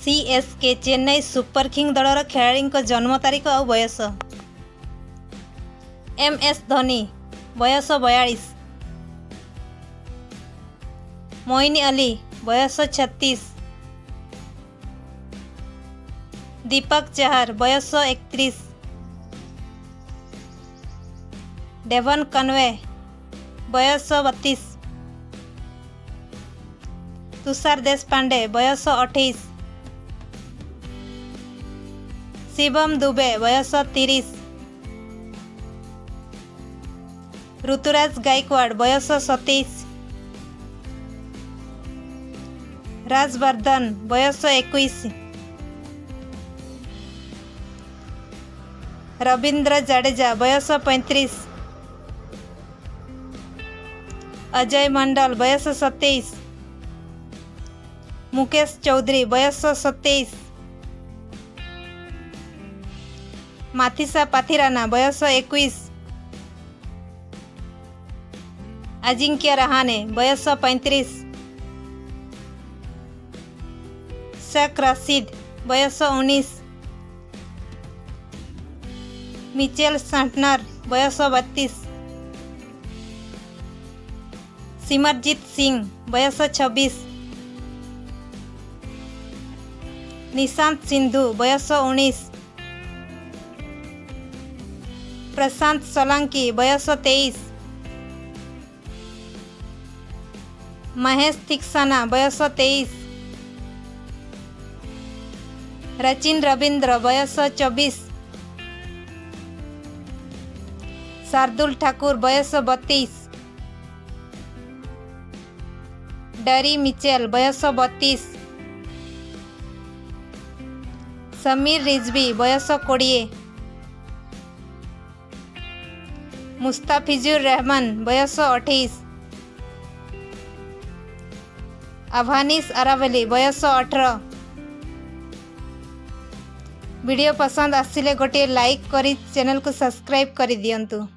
CSK Chennai super king दलर खेलाड़ी जन्म तारीख और बयस। MS धोनी बयस 42। मोइन अली बयस 36। दीपक चहर बयस 31। डेवन कन्वे बयस 32। तुषार देशपांडे बयस 28। शिवम दुबे बयस 30। ऋतुराज गायकवाड़ बयस 27। राजवर्धन बयस 21। रवींद्र जडेजा बयस 35। अजय मंडल बयस 27। मुकेश चौधरी बयस 27। माथिसा पाथिराना बयस 21। अजिंक्य रहाणे बयस 35। शेख रशीद बयस 19। मिचेल सांटनर बयस 32। सिमरजीत सिंह बयस 26। निशांत सिंधु बयस 19। प्रशांत सोलंकी बयस 23। महेश तिक्साना बयस 23। रचिन रविंद्र बयस 24। शार्दुल ठाकुर बयस 32। डरी मिचेल बयस 32। समीर रिजवी बयस 20। मुस्ताफिजुर रहमान बयस 28। अभानिश अरावली बयस 18। वीडियो पसंद आसिले गोटे लाइक करी चैनल को सब्सक्राइब कर दियंतु।